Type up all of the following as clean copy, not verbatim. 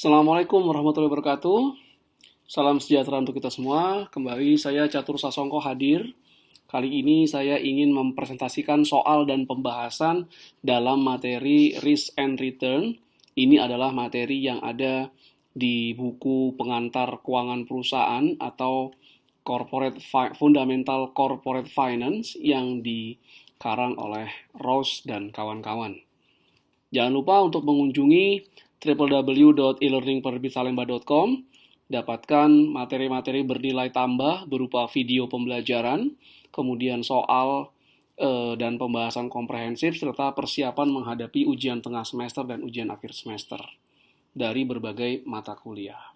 Assalamualaikum warahmatullahi wabarakatuh. Salam sejahtera untuk kita semua. Kembali saya Catur Sasongko hadir. Kali ini saya ingin mempresentasikan soal dan pembahasan dalam materi Risk and Return. Ini adalah materi yang ada di buku pengantar keuangan perusahaan atau Fundamental Corporate Finance yang dikarang oleh Ross dan kawan-kawan. Jangan lupa untuk mengunjungi www.elearningpenerbitsalemba.com, dapatkan materi-materi bernilai tambah berupa video pembelajaran, kemudian soal dan pembahasan komprehensif, serta persiapan menghadapi ujian tengah semester dan ujian akhir semester dari berbagai mata kuliah.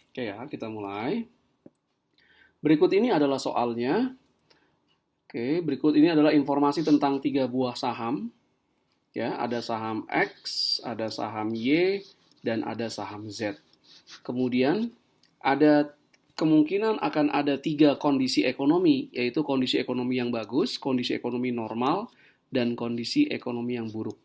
Oke ya, kita mulai. Berikut ini adalah soalnya. Oke, berikut ini adalah informasi tentang 3 buah saham. Ya, ada saham X, ada saham Y, dan ada saham Z. Kemudian ada kemungkinan akan ada 3 kondisi ekonomi, yaitu kondisi ekonomi yang bagus, kondisi ekonomi normal, dan kondisi ekonomi yang buruk.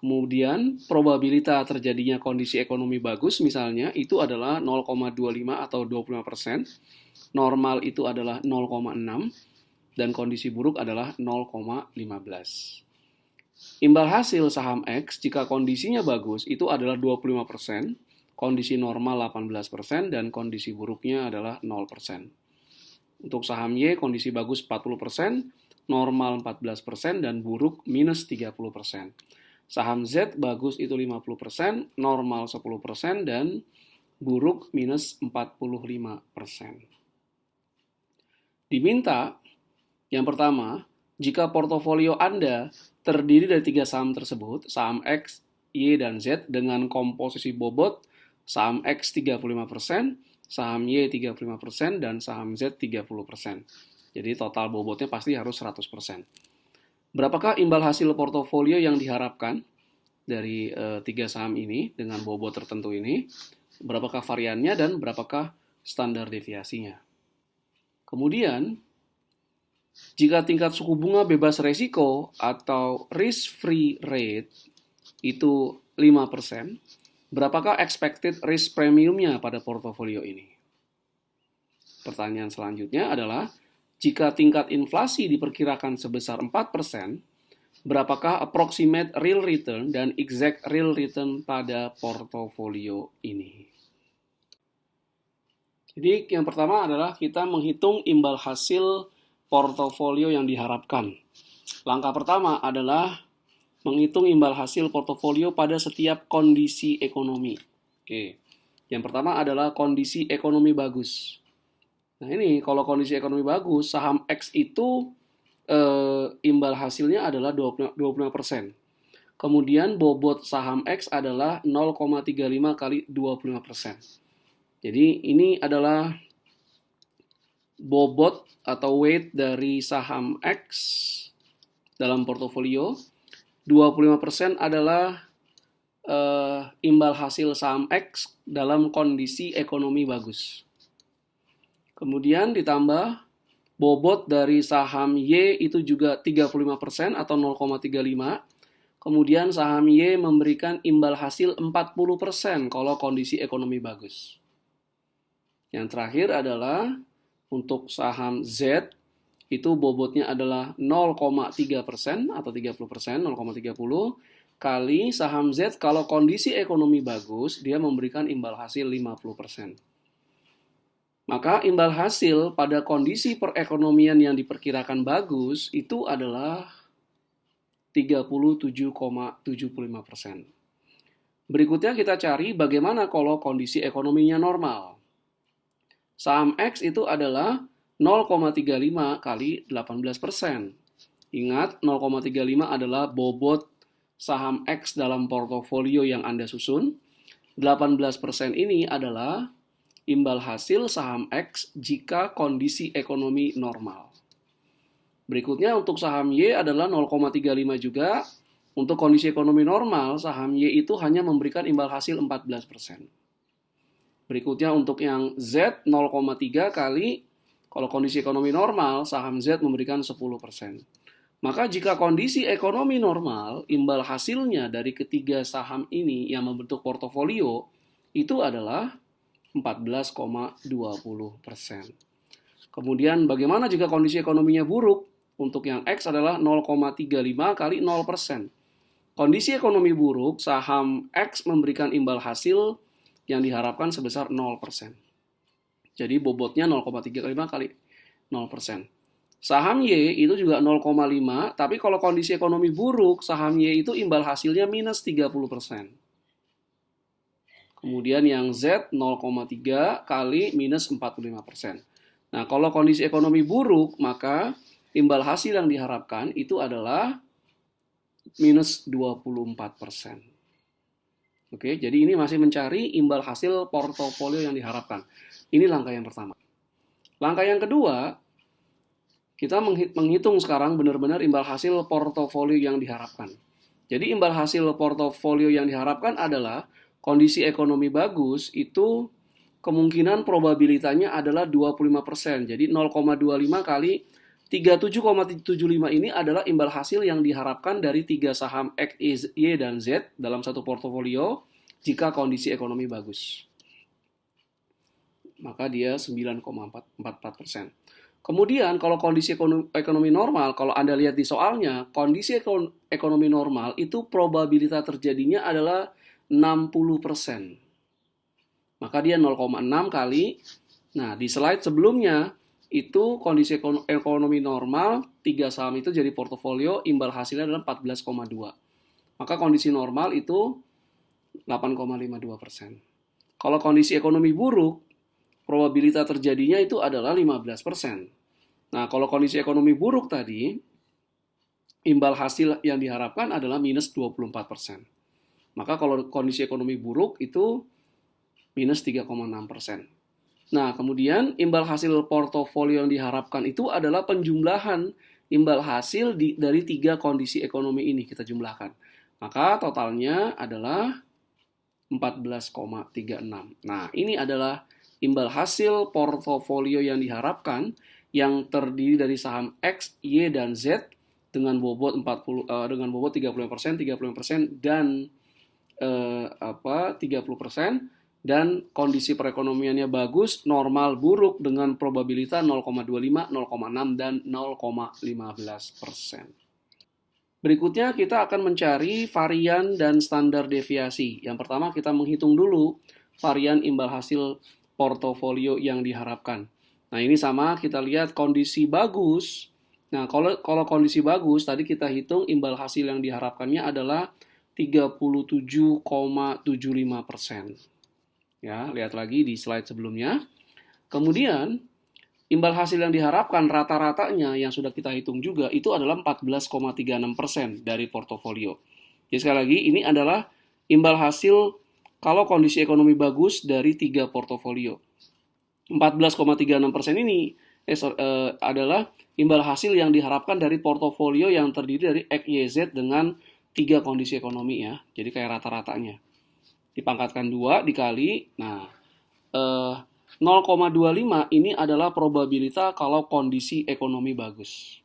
Kemudian probabilitas terjadinya kondisi ekonomi bagus misalnya itu adalah 0,25 atau 25%, normal itu adalah 0,6, dan kondisi buruk adalah 0,15. Imbal hasil saham X jika kondisinya bagus itu adalah 25%, kondisi normal 18%, dan kondisi buruknya adalah 0%. Untuk saham Y kondisi bagus 40%, normal 14%, dan buruk minus 30%. Saham Z bagus itu 50%, normal 10%, dan buruk minus 45%. Diminta, yang pertama, jika portofolio Anda terdiri dari 3 saham tersebut, saham X, Y, dan Z dengan komposisi bobot saham X 35%, saham Y 35%, dan saham Z 30%. Jadi total bobotnya pasti harus 100%. Berapakah imbal hasil portofolio yang diharapkan dari 3 saham ini dengan bobot tertentu ini? Berapakah variannya dan berapakah standar deviasinya? Kemudian, jika tingkat suku bunga bebas resiko atau risk-free rate itu 5%, berapakah expected risk premiumnya pada portofolio ini? Pertanyaan selanjutnya adalah, jika tingkat inflasi diperkirakan sebesar 4%, berapakah approximate real return dan exact real return pada portofolio ini? Jadi yang pertama adalah kita menghitung imbal hasil portofolio yang diharapkan. Langkah pertama adalah menghitung imbal hasil portofolio pada setiap kondisi ekonomi. Oke. Yang pertama adalah kondisi ekonomi bagus. Nah ini kalau kondisi ekonomi bagus, saham X itu imbal hasilnya adalah 25%. Kemudian bobot saham X adalah 0,35 kali 25%. Jadi ini adalah bobot atau weight dari saham X dalam portofolio. 25% adalah imbal hasil saham X dalam kondisi ekonomi bagus. Kemudian ditambah bobot dari saham Y itu juga 35% atau 0,35. Kemudian saham Y memberikan imbal hasil 40% kalau kondisi ekonomi bagus. Yang terakhir adalah untuk saham Z, itu bobotnya adalah 0,3% atau 30%, 0,30, kali saham Z kalau kondisi ekonomi bagus, dia memberikan imbal hasil 50%. Maka imbal hasil pada kondisi perekonomian yang diperkirakan bagus, itu adalah 37,75%. Berikutnya kita cari bagaimana kalau kondisi ekonominya normal. Saham X itu adalah 0,35 kali 18%. Ingat, 0,35 adalah bobot saham X dalam portofolio yang Anda susun. 18% ini adalah imbal hasil saham X jika kondisi ekonomi normal. Berikutnya untuk saham Y adalah 0,35 juga. Untuk kondisi ekonomi normal, saham Y itu hanya memberikan imbal hasil 14%. Berikutnya untuk yang Z 0,3 kali, kalau kondisi ekonomi normal, saham Z memberikan 10%. Maka jika kondisi ekonomi normal, imbal hasilnya dari ketiga saham ini yang membentuk portofolio itu adalah 14,20%. Kemudian bagaimana jika kondisi ekonominya buruk? Untuk yang X adalah 0,35 kali 0%. Kondisi ekonomi buruk, saham X memberikan imbal hasil yang diharapkan sebesar 0%. Jadi bobotnya 0,35 kali 0%. Saham Y itu juga 0,5, tapi kalau kondisi ekonomi buruk, saham Y itu imbal hasilnya minus 30%. Kemudian yang Z 0,3 kali minus 45%. Nah, kalau kondisi ekonomi buruk, maka imbal hasil yang diharapkan itu adalah minus 24%. Oke, jadi ini masih mencari imbal hasil portofolio yang diharapkan. Ini langkah yang pertama. Langkah yang kedua, kita menghitung sekarang benar-benar imbal hasil portofolio yang diharapkan. Jadi imbal hasil portofolio yang diharapkan adalah kondisi ekonomi bagus itu kemungkinan probabilitasnya adalah 25%. Jadi 0,25 kali 37,75 ini adalah imbal hasil yang diharapkan dari 3 saham X, Y, dan Z dalam satu portofolio jika kondisi ekonomi bagus. Maka dia 9,44%. Kemudian kalau kondisi ekonomi normal, kalau Anda lihat di soalnya, kondisi ekonomi normal itu probabilitas terjadinya adalah 60%. Maka dia 0,6 kali. Nah, di slide sebelumnya, itu kondisi ekonomi normal, 3 saham itu jadi portofolio, imbal hasilnya adalah 14,2. Maka kondisi normal itu 8,52%. Kalau kondisi ekonomi buruk, probabilitas terjadinya itu adalah 15%. Nah, kalau kondisi ekonomi buruk tadi, imbal hasil yang diharapkan adalah minus 24%. Maka kalau kondisi ekonomi buruk itu minus 3,6%. Nah, kemudian imbal hasil portofolio yang diharapkan itu adalah penjumlahan imbal hasil dari 3 kondisi ekonomi ini kita jumlahkan. Maka totalnya adalah 14,36. Nah, ini adalah imbal hasil portofolio yang diharapkan yang terdiri dari saham X, Y, dan Z dengan bobot 35%, 30% dan 30%. Dan kondisi perekonomiannya bagus, normal, buruk dengan probabilitas 0,25, 0,6, dan 0,15%. Berikutnya kita akan mencari varian dan standar deviasi. Yang pertama kita menghitung dulu varian imbal hasil portofolio yang diharapkan. Nah, ini sama, kita lihat kondisi bagus. Nah, kalau kondisi bagus, tadi kita hitung imbal hasil yang diharapkannya adalah 37,75%. Ya, lihat lagi di slide sebelumnya. Kemudian, imbal hasil yang diharapkan rata-ratanya yang sudah kita hitung juga itu adalah 14,36% dari portofolio. Jadi sekali lagi, ini adalah imbal hasil kalau kondisi ekonomi bagus dari 3 portofolio. 14,36% ini adalah imbal hasil yang diharapkan dari portofolio yang terdiri dari X, Y, Z dengan 3 kondisi ekonomi ya. Jadi kayak rata-ratanya. Dipangkatkan 2 dikali, nah 0,25 ini adalah probabilitas kalau kondisi ekonomi bagus.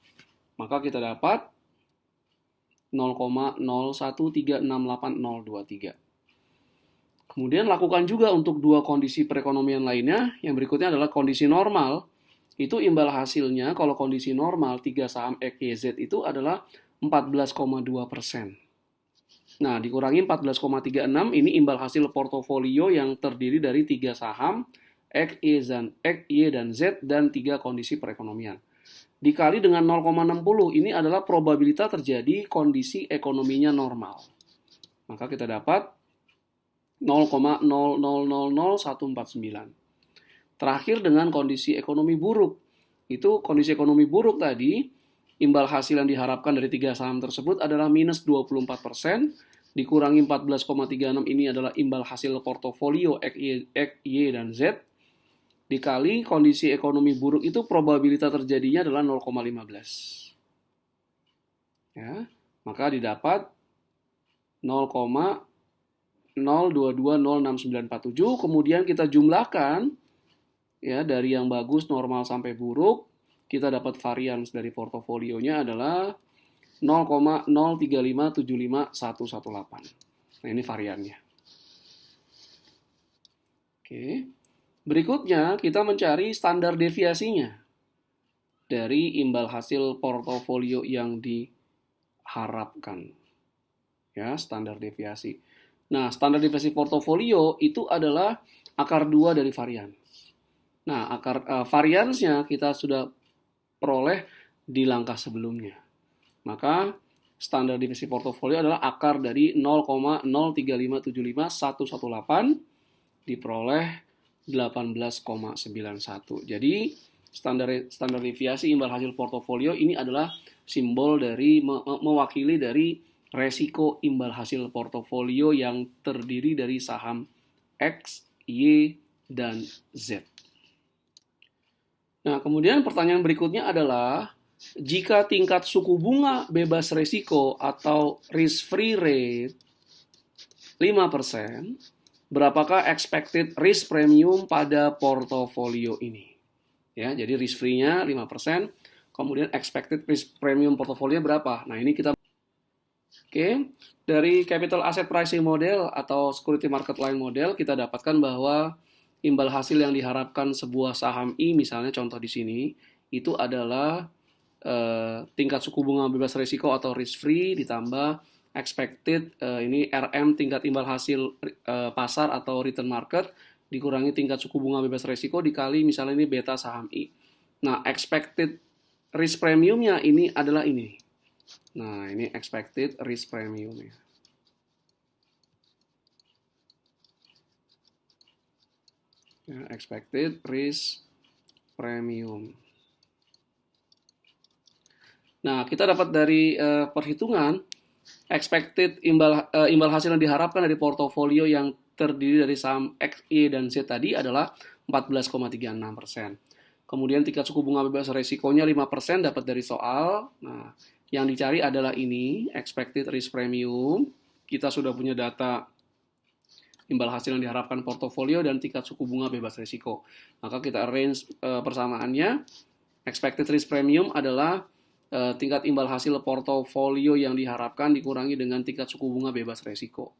Maka kita dapat 0,01368,023. Kemudian lakukan juga untuk 2 kondisi perekonomian lainnya. Yang berikutnya adalah kondisi normal. Itu imbal hasilnya kalau kondisi normal 3 saham X, Y, Z itu adalah 14,2%. Nah, dikurangi 14,36 ini imbal hasil portofolio yang terdiri dari 3 saham X, Y, dan Z dan 3 kondisi perekonomian. Dikali dengan 0,60 ini adalah probabilitas terjadi kondisi ekonominya normal. Maka kita dapat 0,0000149. Terakhir dengan kondisi ekonomi buruk. Itu kondisi ekonomi buruk tadi, imbal hasil yang diharapkan dari 3 saham tersebut adalah minus 24%. Dikurangi 14,36 ini adalah imbal hasil portofolio X, Y, dan Z. Dikali kondisi ekonomi buruk itu probabilitas terjadinya adalah 0,15. Ya, maka didapat 0,0220697. Kemudian kita jumlahkan ya dari yang bagus, normal sampai buruk. Kita dapat varian dari portofolionya adalah 0,03575,118. Nah, ini variannya. Oke. Berikutnya kita mencari standar deviasinya dari imbal hasil portofolio yang diharapkan. Ya, standar deviasi. Nah, standar deviasi portofolio itu adalah akar 2 dari varians. Nah, variansnya kita sudah peroleh di langkah sebelumnya. Maka standar deviasi portofolio adalah akar dari 0,03575118 diperoleh 18,91. Jadi standar deviasi imbal hasil portofolio ini adalah simbol dari mewakili dari resiko imbal hasil portofolio yang terdiri dari saham X, Y, dan Z. Nah, kemudian pertanyaan berikutnya adalah jika tingkat suku bunga bebas risiko atau risk-free rate 5%, berapakah expected risk premium pada portofolio ini? Ya, jadi risk-free-nya 5%, kemudian expected risk premium portofolio berapa? Nah, ini kita dari capital asset pricing model atau security market line model kita dapatkan bahwa imbal hasil yang diharapkan sebuah saham I, misalnya contoh di sini, itu adalah tingkat suku bunga bebas risiko atau risk free ditambah expected ini RM tingkat imbal hasil pasar atau return market dikurangi tingkat suku bunga bebas risiko dikali misalnya ini beta saham I. Nah, expected risk premiumnya ini adalah ini. Nah, ini expected risk premiumnya. Ya, expected risk premium. Nah, kita dapat dari perhitungan expected imbal hasil yang diharapkan dari portofolio yang terdiri dari saham X, Y, dan Z tadi adalah 14,36%. Kemudian tingkat suku bunga bebas resikonya 5% dapat dari soal. Nah, yang dicari adalah ini, expected risk premium. Kita sudah punya data imbal hasil yang diharapkan portofolio dan tingkat suku bunga bebas risiko. Maka kita arrange persamaannya. Expected risk premium adalah tingkat imbal hasil portofolio yang diharapkan dikurangi dengan tingkat suku bunga bebas risiko.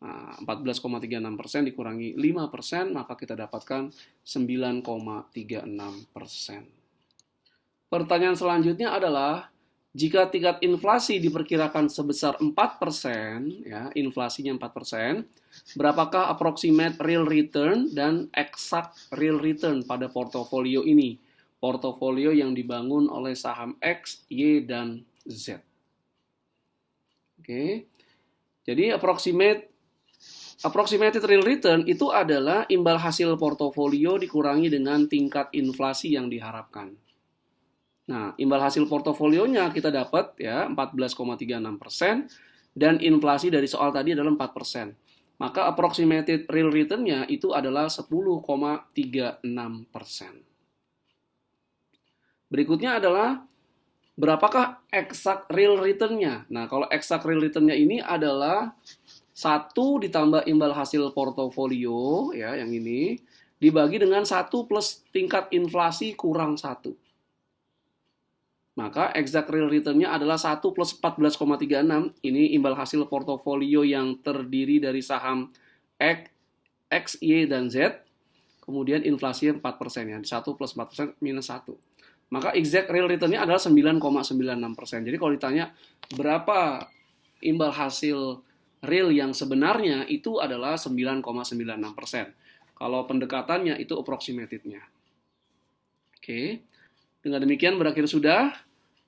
Nah, 14,36% dikurangi 5%, maka kita dapatkan 9,36%. Pertanyaan selanjutnya adalah, jika tingkat inflasi diperkirakan sebesar 4%, ya, inflasinya 4%, berapakah approximate real return dan exact real return pada portofolio ini? Portofolio yang dibangun oleh saham X, Y, dan Z. Oke. Jadi approximated real return itu adalah imbal hasil portofolio dikurangi dengan tingkat inflasi yang diharapkan. Nah, imbal hasil portofolionya kita dapat ya 14,36% dan inflasi dari soal tadi adalah 4%. Maka approximated real return-nya itu adalah 10,36%. Berikutnya adalah berapakah exact real return-nya? Nah, kalau exact real return-nya ini adalah 1 ditambah imbal hasil portofolio, ya, yang ini, dibagi dengan 1 plus tingkat inflasi kurang 1. Maka exact real return-nya adalah 1 plus 14,36. Ini imbal hasil portofolio yang terdiri dari saham X, Y, dan Z. Kemudian inflasinya 4%, ya. 1 plus 4% minus 1. Maka exact real return-nya adalah 9,96%. Jadi kalau ditanya berapa imbal hasil real yang sebenarnya, itu adalah 9,96%. Kalau pendekatannya itu approximated-nya. Oke. Dengan demikian berakhir sudah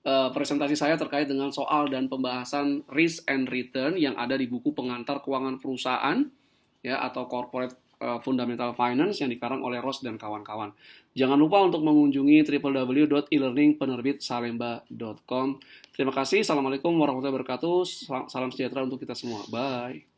presentasi saya terkait dengan soal dan pembahasan risk and return yang ada di buku pengantar keuangan perusahaan, ya, atau corporate fundamental finance yang dikarang oleh Ross dan kawan-kawan. Jangan lupa untuk mengunjungi www.elearningpenerbitsalemba.com. Terima kasih. Assalamualaikum warahmatullahi wabarakatuh. Salam sejahtera untuk kita semua. Bye.